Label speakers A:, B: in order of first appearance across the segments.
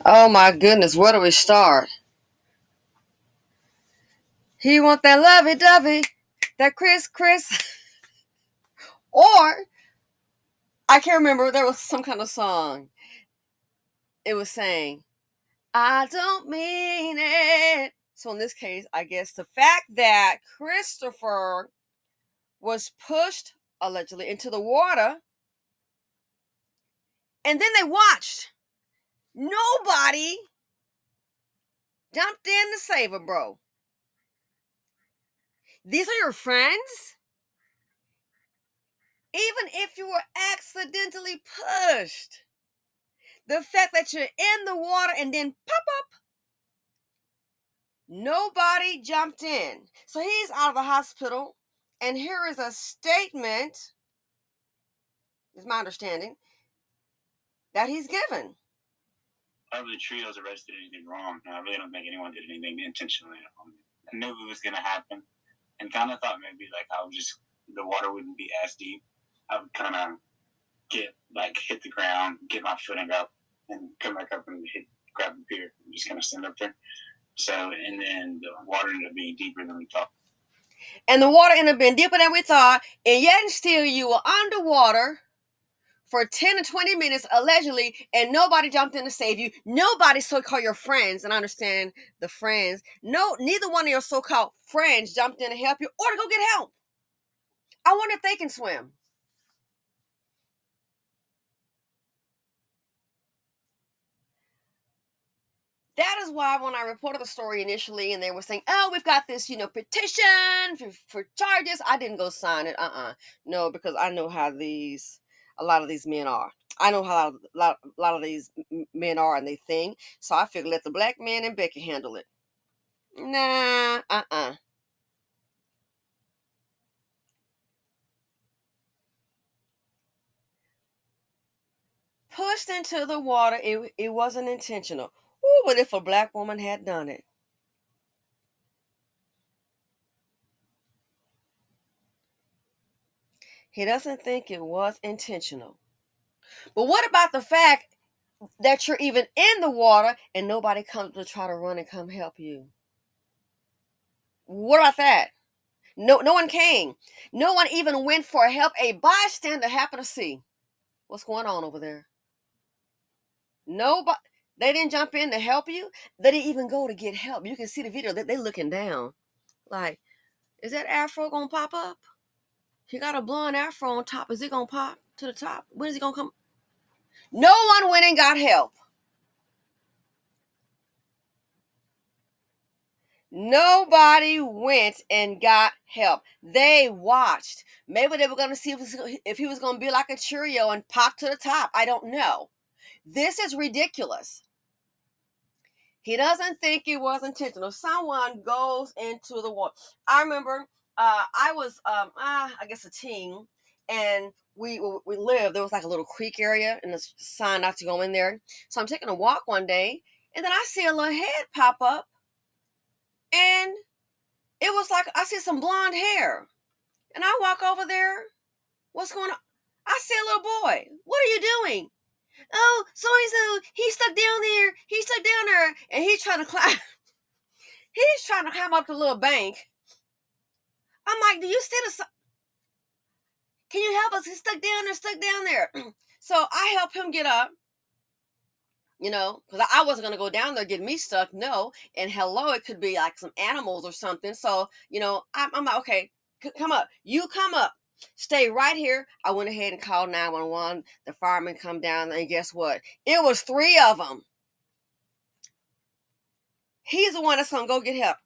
A: Oh my goodness, where do we start? He want that lovey-dovey, that Chris, or I can't remember. There was some kind of song. It was saying, "I don't mean it." So in this case, I guess the fact that Christopher was pushed allegedly into the water, and then they watched. Nobody jumped in to save him, bro. These are your friends? Even if you were accidentally pushed. The fact that you're in the water and then pop up, nobody jumped in. So he's out of the hospital. And here is a statement, is my understanding, that he's given.
B: I really trio's arrested anything wrong. I really don't think anyone did anything intentionally. I knew it was going to happen and kind of thought maybe like the water wouldn't be as deep. I would kind of hit the ground, get my footing up, and come back up and grab the pier and just kind of stand up there. So, and then the water ended up being deeper than we thought.
A: And the water ended up being deeper than we thought, and yet and still you were underwater for 10 to 20 minutes, allegedly, and nobody jumped in to save you. Nobody so-called your friends, and I understand the friends. No, neither one of your so-called friends jumped in to help you or to go get help. I wonder if they can swim. That is why when I reported the story initially and they were saying, oh, we've got this, petition for charges, I didn't go sign it. No, because I know how a lot of these men are. I know how a lot of these men are and they think. So I figured let the black man and Becky handle it. Nah, Pushed into the water, it wasn't intentional. Ooh, but if a black woman had done it. He doesn't think it was intentional. But what about the fact that you're even in the water and nobody comes to try to run and come help you? What about that? No one came. No one even went for help. A bystander happened to see what's going on over there. Nobody. They didn't jump in to help you. They didn't even go to get help. You can see the video that they're looking down. Like, is that afro gonna pop up? He got a blonde afro on top. Is it gonna pop to the top? When is he gonna come? No one went and got help. Nobody went and got help. They watched. Maybe they were going to see if he was going to be like a Cheerio and pop to the top. I don't know. This is ridiculous. He doesn't think it was intentional. Someone goes into the water. I remember I was, I guess, a teen, and we lived. There was like a little creek area, and a sign not to go in there. So I'm taking a walk one day, and then I see a little head pop up, and it was like I see some blonde hair. And I walk over there. What's going on? I see a little boy. What are you doing? Oh, so he's stuck down there. He's stuck down there. And he's trying to climb. He's trying to climb up the little bank. I'm like, do you see the... Can you help us? He's stuck down there. So I help him get up. Because I wasn't going to go down there, get me stuck. No. And hello, it could be like some animals or something. So, I'm like, okay, come up. You come up. Stay right here. I went ahead and called 911. The firemen come down, and guess what? It was 3 of them. He's the one that's going to go get help.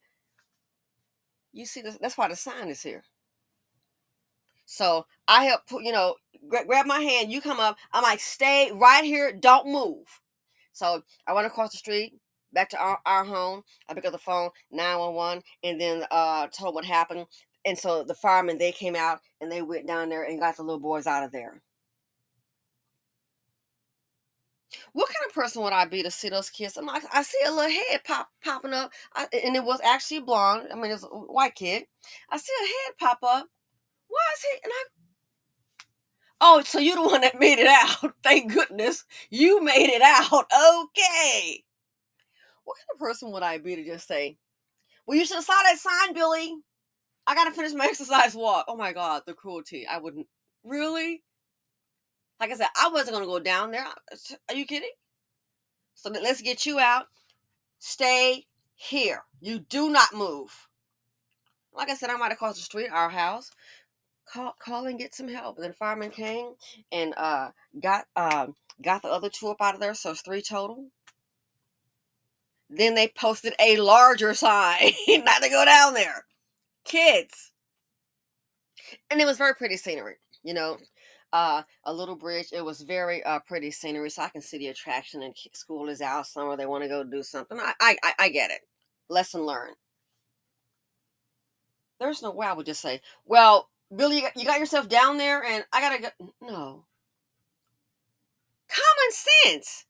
A: You see, that's why the sign is here. So I help, grab my hand. You come up. I'm like, stay right here. Don't move. So I went across the street, back to our home. I picked up the phone, 911, and then told what happened. And so the firemen, they came out, and they went down there and got the little boys out of there. What kind of person would I be to see those kids? I'm like, I see a little head popping up, and it was actually blonde. I mean, it's a white kid. I see a head pop up. Why is he? And oh, so you're the one that made it out. Thank goodness you made it out. Okay. what kind of person would I be to just say, well, you should have saw that sign, Billy. I got to finish my exercise walk. Oh my God, the cruelty. I wouldn't. Really? Like I said, I wasn't going to go down there. Are you kidding? So let's get you out. Stay here. You do not move. Like I said, I'm right across the street, our house. Call and get some help. And then the fireman came and got got the other two up out of there, so it's 3 total. Then they posted a larger sign not to go down there. Kids. And it was very pretty scenery, you know. A little bridge. It was very pretty scenery, so I can see the attraction. And school is out somewhere; they want to go do something. I get it. Lesson learned. There's no way I would just say, "Well, Billy, you got yourself down there, and I gotta go." No, common sense,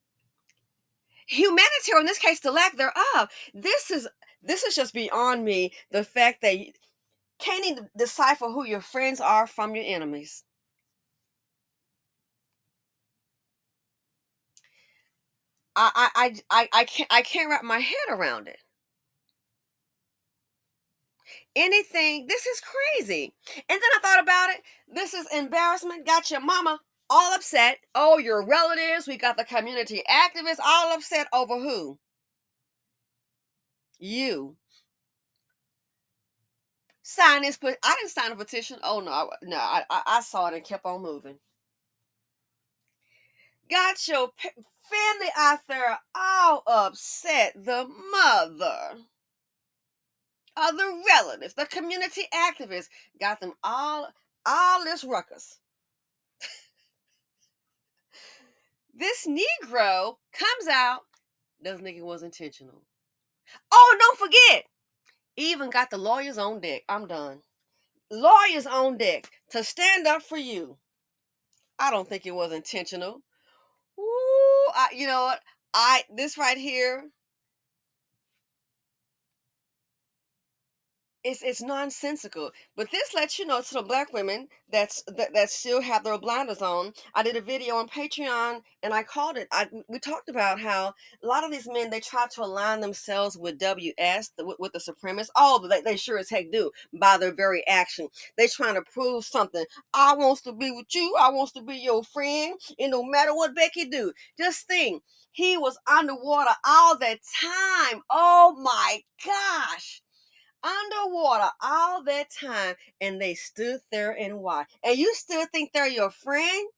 A: humanitarian. In this case, the lack thereof. This is just beyond me. The fact that you can't even decipher who your friends are from your enemies. I can't wrap my head around it. Anything, this is crazy. And then I thought about it. This is embarrassment. Got your mama all upset. Oh, your relatives. We got the community activists all upset over who? You. Sign this. I didn't sign a petition. Oh no, no. I saw it and kept on moving. Got your family out there all upset. The mother, the relatives, the community activists, got them all this ruckus. This Negro comes out, doesn't think it was intentional. Oh, don't forget, even got the lawyers on deck. I'm done. Lawyers on deck to stand up for you. I don't think it was intentional. Ooh, you know what? This right here, it's nonsensical. But this lets you know to the black women that still have their blinders on. I did a video on Patreon and I called it. We talked about how a lot of these men, they try to align themselves with WS, with the supremacists. Oh, they sure as heck do by their very action. They trying to prove something. I wants to be with you. I wants to be your friend. And no matter what Becky do, just think, he was underwater all that time. Oh my gosh, underwater all that time, and they stood there and watched. And you still think they're your friend?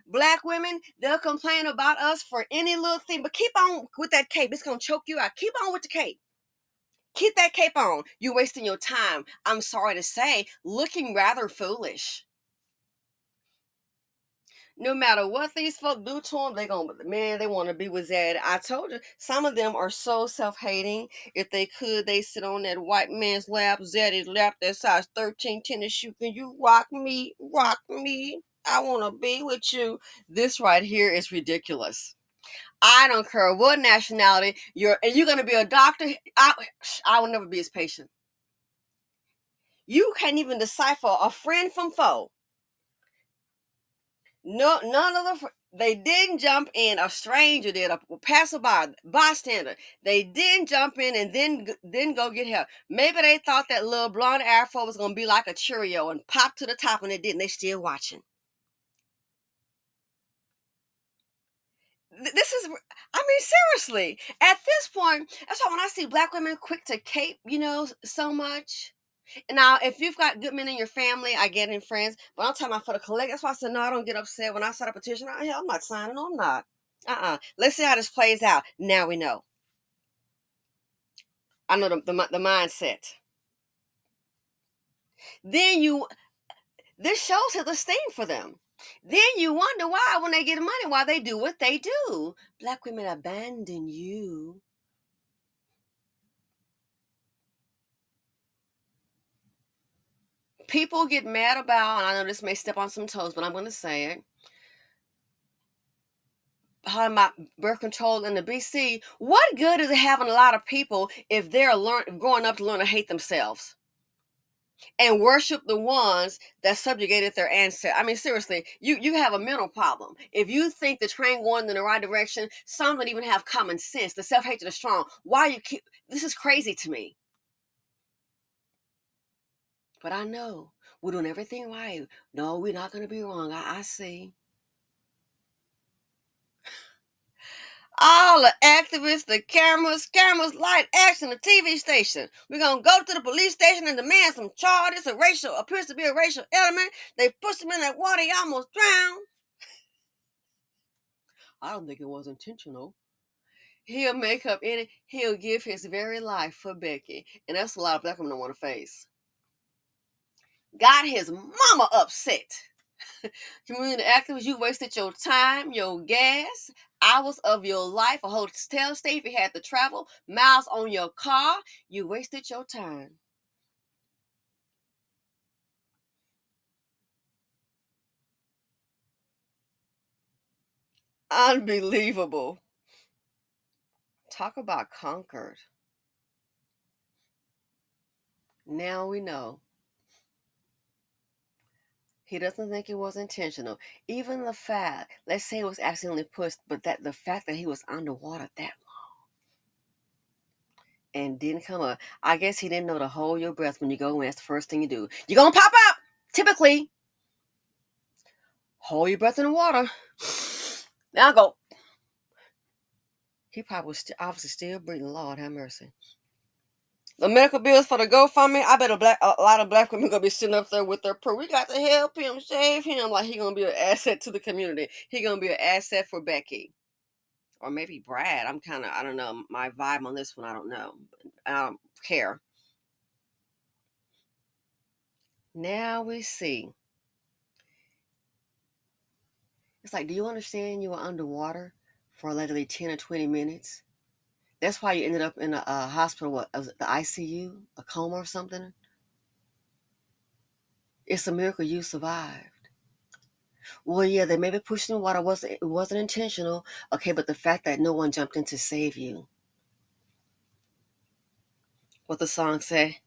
A: Black women, they'll complain about us for any little thing, but keep on with that cape. It's gonna choke you out. Keep on with the cape. Keep that cape on. You're wasting your time. I'm sorry to say, looking rather foolish. No matter what these folk do to them, they want to be with Zed. I told you, some of them are so self-hating. If they could, they sit on that white man's lap, Zeddy's lap, that size 13 tennis shoe. Can you rock me? Rock me. I want to be with you. This right here is ridiculous. I don't care what nationality you're going to be a doctor. I will never be his patient. You can't even decipher a friend from foe. No, none of they didn't jump in. A stranger did, a passerby, bystander. They didn't jump in and then go get help. Maybe they thought that little blonde afro was gonna be like a Cheerio and pop to the top, and it didn't. They still watching. This is, I mean, seriously. At this point, that's why when I see black women quick to cape, so much. Now, if you've got good men in your family, I get in friends, but I'm talking about for the collect. That's why I said, no, I don't get upset when I start a petition. I'm not signing. No, I'm not. Let's see how this plays out. Now we know. I know the mindset. Then this shows his esteem for them. Then you wonder why, when they get money, why they do what they do. Black women abandon you. People get mad about, and I know this may step on some toes, but I'm going to say it. How my birth control in the BC. What good is it having a lot of people if they're growing up to learn to hate themselves? and worship the ones that subjugated their ancestors. I mean, seriously, you have a mental problem. If you think the train going in the right direction, some don't even have common sense. The self-hatred is strong. Why you keep this is crazy to me. But I know we're doing everything right. No, we're not gonna be wrong. I see. All the activists, the cameras, light action, the TV station. We're gonna go to the police station and demand some charges. Appears to be a racial element. They pushed him in that water, he almost drowned. I don't think it was intentional. He'll give his very life for Becky. And that's a lot of black women don't want to face. Got his mama upset. Community activists, you wasted your time, your gas, hours of your life, a hotel stay if you had to travel, miles on your car. You wasted your time. Unbelievable. Talk about conquered. Now we know. He doesn't think it was intentional. Even the fact, let's say it was accidentally pushed, but that the fact that he was underwater that and didn't come up. I guess he didn't know to hold your breath when you go in. That's the first thing you do. You're going to pop up. Typically, hold your breath in the water. Now go. He probably was obviously still breathing. Lord have mercy. The medical bills for the GoFundMe. I bet a lot of black women gonna be sitting up there with their proof. We got to help him, save him. Like he gonna be an asset to the community. He gonna be an asset for Becky, or maybe Brad. I don't know my vibe on this one. I don't know. I don't care. Now we see. It's like, do you understand you were underwater for literally 10 or 20 minutes? That's why you ended up in a hospital, what was it, the ICU, a coma or something? It's a miracle you survived. Well, yeah, they maybe pushed in the water. It wasn't intentional. Okay, but the fact that no one jumped in to save you. What the song say?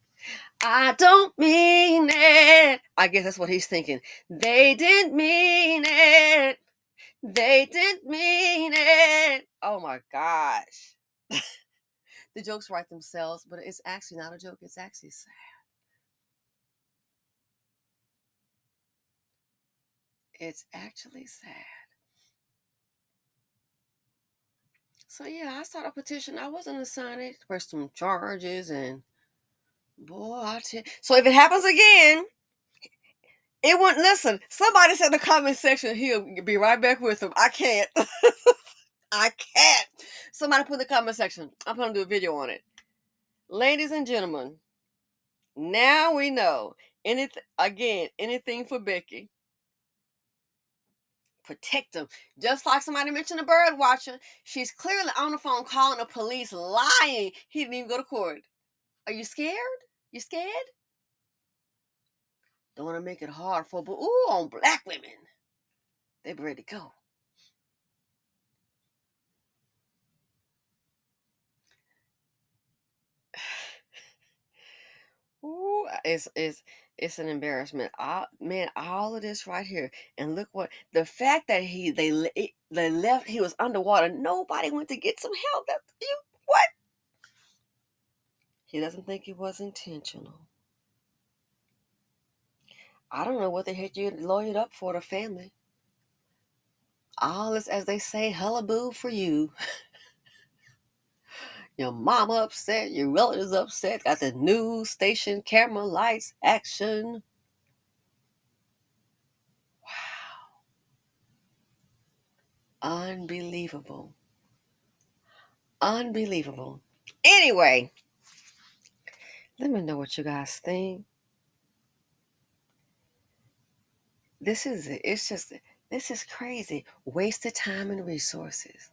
A: I don't mean it. I guess that's what he's thinking. They didn't mean it. They didn't mean it. Oh my gosh. The jokes write themselves, but it's actually not a joke. It's actually sad. It's actually sad. So yeah, I started a petition. I wasn't assigned for some charges, and boy, so if it happens again, it wouldn't listen. Somebody said in the comment section he'll be right back with him. I can't. I can't. Somebody put in the comment section. I'm gonna do a video on it. Ladies and gentlemen, now we know anything for Becky. Protect them. Just like somebody mentioned a bird watcher, she's clearly on the phone calling the police, lying. He didn't even go to court. Are you scared? You scared? Don't want to make it hard for, but ooh, on black women, they be ready to go. Ooh, it's an embarrassment. Man, all of this right here, and look what the fact that they left. He was underwater. Nobody went to get some help. That you what? He doesn't think it was intentional. I don't know what the heck you lawyered up for the family. All this, as they say, hullaboo for you. Your mama upset, your relatives upset, got the news station, camera, lights, action. Unbelievable. Unbelievable. Anyway, let me know what you guys think. This is crazy. Wasted time and resources.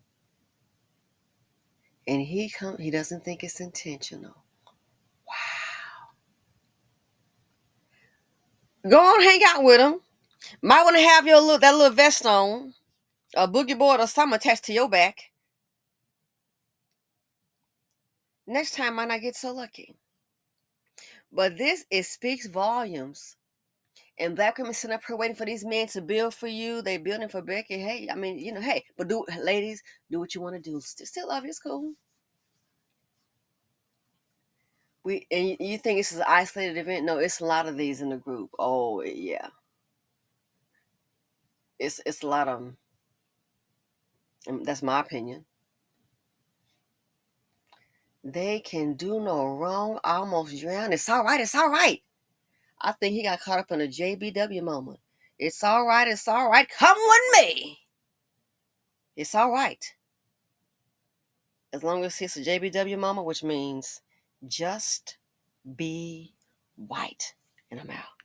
A: And he doesn't think it's intentional. Wow. Go on, hang out with him. Might want to have that little vest on, a boogie board or something attached to your back. Next time might not get so lucky. But it speaks volumes. And black women sitting up here waiting for these men to build for you. They building for Becky. Hey, I mean, hey, but ladies, do what you want to do. Still love you. It's cool. And you think this is an isolated event? No, it's a lot of these in the group. Oh yeah, it's a lot of them. And that's my opinion. They can do no wrong, almost drown. It's all right. It's all right. I think he got caught up in a JBW moment. It's all right. It's all right. Come with me. It's all right. As long as it's a JBW moment, which means just be white. And I'm out.